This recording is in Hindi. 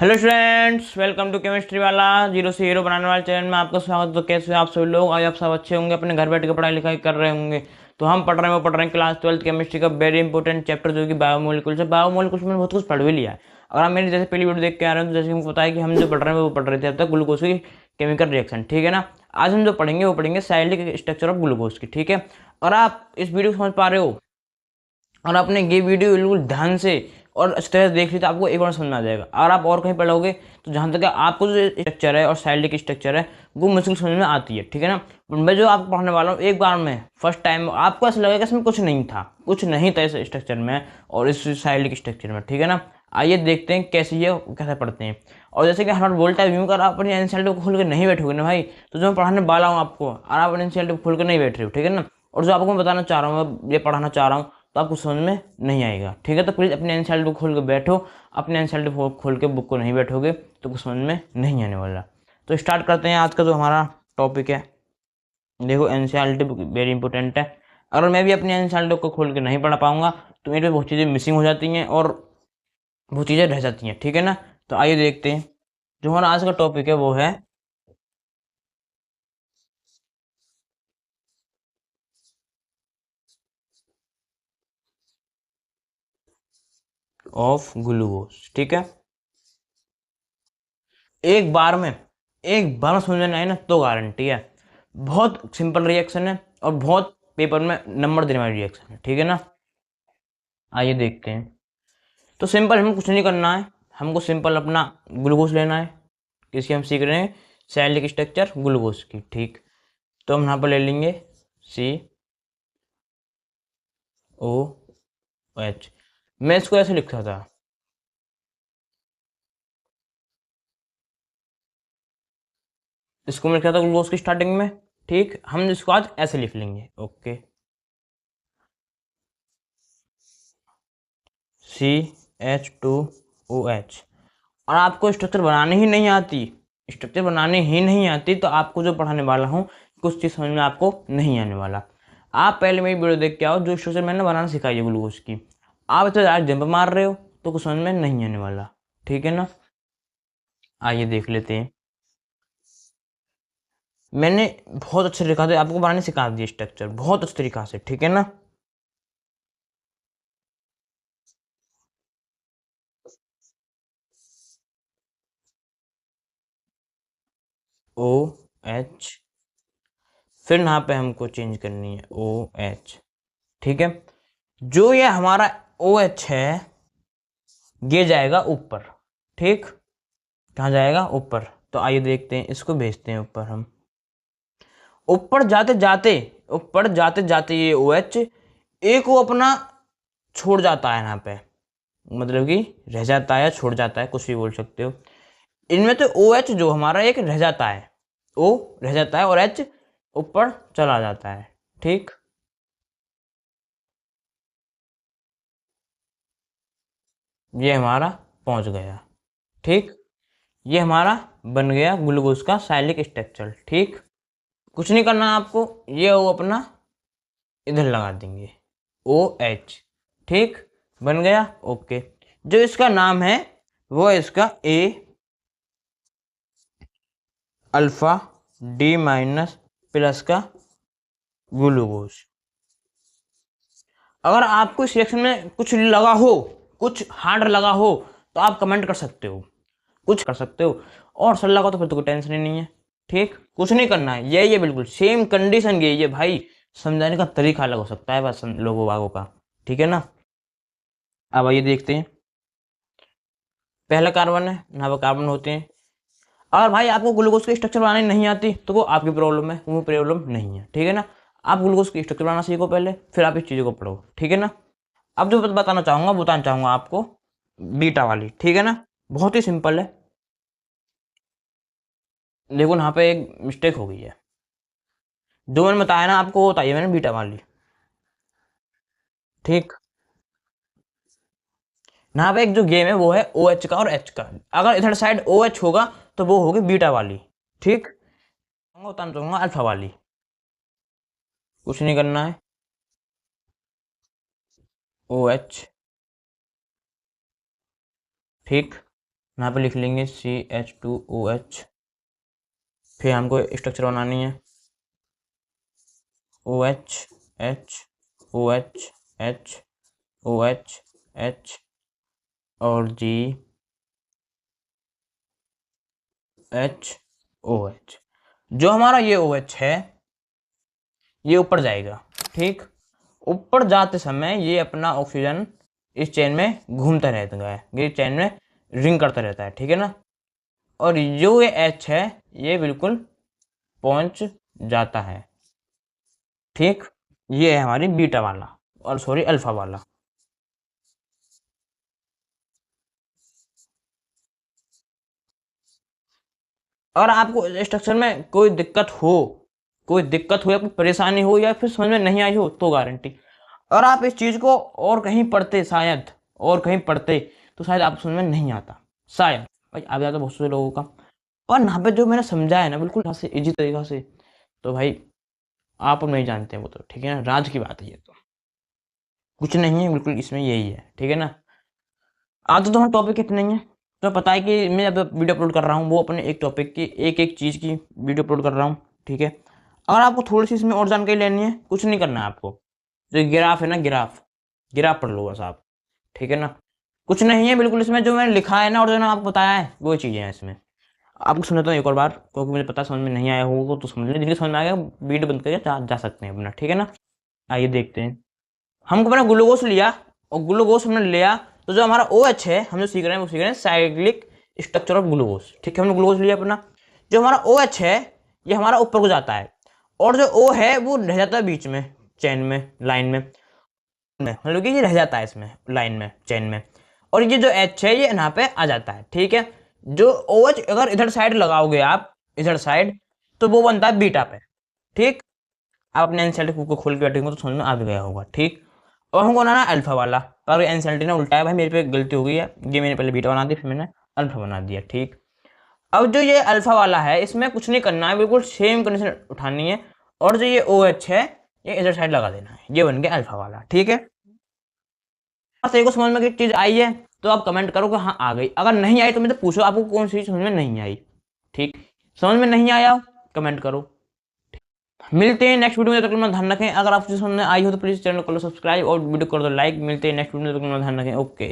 Hello students, welcome to chemistry वाला जीरो से हीरो बनाने वाले चैनल में आपका स्वागत। तो कैसे हो आप सभी लोग? आज आप सब अच्छे होंगे, अपने घर बैठ के पढ़ाई लिखाई कर रहे होंगे। तो हम पढ़ रहे हैं क्लास 12th केमिस्ट्री का वेरी इंपॉर्टेंट चैप्टर जो कि बायोमोलिकुल्स है। बायोमोलिकुल्स में बहुत कुछ पढ़ भी लिया है। अगर आप मेरी जैसे पहली वीडियो देख के आ रहे हो तो जैसे हमको पता है कि हम जो पढ़ रहे हैं वो पढ़ रहे थे अब तक ग्लूकोज की केमिकल रिएक्शन, ठीक है ना। आज हम जो पढ़ेंगे वो पढ़ेंगे साइक्लिक स्ट्रक्चर ऑफ ग्लूकोज की, ठीक है। और आप इस वीडियो को समझ पा रहे हो और आपने ये वीडियो बिल्कुल ध्यान से और अच्छी तरह से देख ली तो आपको एक बार समझ में आ जाएगा। और आप और कहीं पढ़ोगे तो जहाँ तक आपको जो स्ट्रक्चर है और साइक्लिक स्ट्रक्चर है वो मुश्किल समझ में आती है, ठीक है ना। मैं जो आपको पढ़ाने वाला हूँ एक बार में फर्स्ट टाइम आपको ऐसा लगेगा इसमें कुछ नहीं था इस स्ट्रक्चर में और इस साइक्लिक स्ट्रक्चर में, ठीक है ना। आइए देखते हैं कैसे ये कैसे पढ़ते हैं। और जैसे कि हमारा बोलता है, यूँ कर आप अपनी एनसीईआरटी को खोल के नहीं बैठोगे ना भाई, तो जो मैं पढ़ाने वाला हूँ आपको और आप अपनी एनसीईआरटी को खोल के नहीं बैठ रहे हो, ठीक है ना। और जो आपको मैं बताना चाह रहा हूँ, ये पढ़ाना चाह रहा हूँ तो आपको समझ में नहीं आएगा, ठीक है। तो प्लीज़ अपने एनसीईआरटी को खोल के बैठो। अपने एनसीईआरटी खोल के बुक को नहीं बैठोगे तो कुछ समझ में नहीं आने वाला। तो स्टार्ट करते हैं आज का जो हमारा टॉपिक है। देखो, एनसीईआरटी वेरी इंपॉर्टेंट है। अगर मैं भी अपनी एनसीईआरटी को खोल के नहीं पढ़ा पाऊंगा तो मेरे पे बहुत चीज़ें मिसिंग हो जाती हैं और बहुत चीज़ें रह जाती हैं, ठीक है ना। तो आइए देखते हैं जो हमारा आज का टॉपिक है वो है ऑफ ग्लूकोज, ठीक है। एक बार में समझ में आए ना तो गारंटी है। बहुत सिंपल रिएक्शन है और बहुत पेपर में नंबर देने वाली रिएक्शन है, ठीक है ना। आइए देखते हैं। तो सिंपल हमें कुछ नहीं करना है, हमको सिंपल अपना ग्लूकोज लेना है। इसकी हम सीख रहे हैं साइक्लिक स्ट्रक्चर ग्लूकोज की, ठीक। तो हम यहाँ पर ले लेंगे COH। मैं इसको ऐसे लिखता था, इसको मैं लिखा था ग्लूकोज की स्टार्टिंग में, ठीक। हम इसको आज ऐसे लिख लेंगे, ओके। CH2OH। और आपको स्ट्रक्चर बनाने ही नहीं आती, स्ट्रक्चर बनाने ही नहीं आती तो आपको जो पढ़ाने वाला हूँ कुछ चीज़ समझ में आपको नहीं आने वाला। आप पहले मेरी वीडियो देख के आओ जो स्ट्रक्चर मैंने बनाना सिखाई है ग्लूकोज की। आप इतना आज जंप मार रहे हो तो कुछ समझ में नहीं आने वाला, ठीक है ना। आइए देख लेते हैं। मैंने बहुत अच्छे तरीका से आपको बनाने सिखा दिया स्ट्रक्चर, बहुत अच्छे तरीका से, ठीक है ना। OH, फिर यहाँ पे हमको चेंज करनी है OH, ठीक है। जो ये हमारा OH है ये जाएगा ऊपर, ठीक। कहाँ जाएगा? ऊपर। तो आइए देखते हैं, इसको भेजते हैं ऊपर हम। ऊपर जाते जाते ऊपर जाते जाते ये OH एक को अपना छोड़ जाता है यहाँ पे, मतलब कि रह जाता है, छोड़ जाता है, कुछ भी बोल सकते हो। इनमें तो OH जो हमारा एक रह जाता है, O रह जाता है और H ऊपर चला जाता है, ठीक। ये हमारा पहुंच गया, ठीक। ये हमारा बन गया ग्लूकोज का साइक्लिक स्ट्रक्चर, ठीक। कुछ नहीं करना आपको, ये वो अपना इधर लगा देंगे OH, ठीक। बन गया, ओके। जो इसका नाम है वो है इसका A alpha D minus plus का ग्लूकोज। अगर आपको इस रिएक्शन में कुछ लगा हो, कुछ हार्ड लगा हो तो आप कमेंट कर सकते हो, कुछ कर सकते हो। और सर लगा तो फिर तो कोई टेंशन ही नहीं है, ठीक। कुछ नहीं करना है, यही है बिल्कुल सेम कंडीशन यही है भाई। समझाने का तरीका अलग हो सकता है बस लोगों वागों का, ठीक है ना। अब आइए देखते हैं। पहला कार्बन है, यहाँ पर कार्बन होते हैं। अगर भाई आपको ग्लूकोज की स्ट्रक्चर बनानी नहीं आती तो वो आपकी प्रॉब्लम है, वो प्रॉब्लम नहीं है, ठीक है ना। आप ग्लूकोज की स्ट्रक्चर बनाना सीखो पहले, फिर आप इस चीज़ों को पढ़ो, ठीक है ना। अब जो बताना चाहूँगा आपको बीटा वाली, ठीक है ना। बहुत ही सिंपल है। देखो यहाँ पे एक मिस्टेक हो गई है, जो मैंने बताया ना आपको वो बताइए मैंने बीटा वाली, ठीक। यहाँ पे एक जो गेम है वो है OH का और H का। अगर इधर साइड OH होगा तो वो होगी बीटा वाली, ठीक। बताना चाहूँगा अल्फा वाली। कुछ नहीं करना है, OH, ठीक। यहाँ पे लिख लेंगे CH2OH। फिर हमको स्ट्रक्चर बनानी है OH H OH H OH H और GHOH। जो हमारा ये OH है ये ऊपर जाएगा, ठीक। ऊपर जाते समय ये अपना ऑक्सीजन इस चेन में घूमता रहता है, ये चेन में रिंग करता रहता है, ठीक है ना। और जो ये H है ये बिल्कुल पहुंच जाता है, ठीक। ये है हमारी बीटा वाला और सॉरी अल्फा वाला। और आपको स्ट्रक्चर में कोई दिक्कत हो या कोई परेशानी हो या फिर समझ में नहीं आई हो तो गारंटी, और आप इस चीज को और कहीं पढ़ते तो शायद आप समझ में नहीं आता, शायद भाई आ जाता बहुत से लोगों का। और यहाँ पे जो मैंने समझाया है ना बिल्कुल यहाँ से इजी तरीका से, तो भाई आप नहीं जानते हैं वो तो, ठीक है ना, राज की बात है ये तो, कुछ नहीं है बिल्कुल इसमें, यही है, ठीक है ना। आज तो हमारा टॉपिक इतना ही है। तो पता है कि मैं जब वीडियो अपलोड कर रहा हूँ वो अपने एक टॉपिक की एक चीज़ की वीडियो अपलोड कर रहा हूँ, ठीक है। अगर आपको थोड़ी सी इसमें और जानकारी लेनी है, कुछ नहीं करना है आपको, जो ग्राफ है ना, ग्राफ पढ़ लो बस आप, ठीक है ना। कुछ नहीं है बिल्कुल इसमें, जो मैंने लिखा है ना और जो मैंने आपको बताया है वो चीज़ें हैं इसमें। आपको सुनता हूँ एक और बार, क्योंकि मुझे पता समझ में नहीं आया होगा तो समझ लें, जिनके समझ में आ गया वीडियो बंद करके जा सकते हैं अपना, ठीक है ना। आइए देखते हैं। हमको अपना ग्लूकोज लिया और ग्लूकोज हमने लिया, तो जो हमारा OH है हम जो सीख रहे हैं वो सीख रहे हैं साइक्लिक स्ट्रक्चर ऑफ ग्लूकोज, ठीक है। हमने ग्लूकोज लिया अपना, जो हमारा OH है ये हमारा ऊपर को जाता है और जो O है वो रह जाता है बीच में चेन में, लाइन में, मतलब कि ये रह जाता है इसमें लाइन में, चेन में। और ये जो H है ये यहाँ पे आ जाता है, ठीक है। जो OH अगर इधर साइड लगाओगे आप, इधर साइड, तो वो बनता है बीटा पे, ठीक। आप अपने एनसीईआरटी को खोल के बैठेंगे तो समझ में आ भी गया होगा, ठीक। और हमको बनाना अल्फा वाला, पर एनसीईआरटी ने उल्टा है भाई, मेरे पे गलती हो गई है, ये मैंने पहले बीटा बना दी फिर मैंने अल्फा बना दिया, ठीक। अब जो ये अल्फा वाला है इसमें कुछ नहीं करना है, बिल्कुल सेम कंडीशन उठानी है, और जो ये OH है ये इधर साइड लगा देना है, ये बन गया अल्फा वाला, ठीक है। सही को समझ में कोई चीज आई है तो आप कमेंट करो कि हाँ आ गई, अगर नहीं आई तो मुझे पूछो आपको कौन सी समझ में नहीं आई, ठीक। समझ में नहीं आया कमेंट करो। मिलते हैं नेक्स्ट वीडियो में, तब तक अपना ध्यान रखें। अगर आपको समझ में आई हो तो प्लीज चैनल को सब्सक्राइब और वीडियो कर दो लाइक। मिलते हैं नेक्स्ट वीडियो में, तब तक अपना ध्यान रखें। ओके।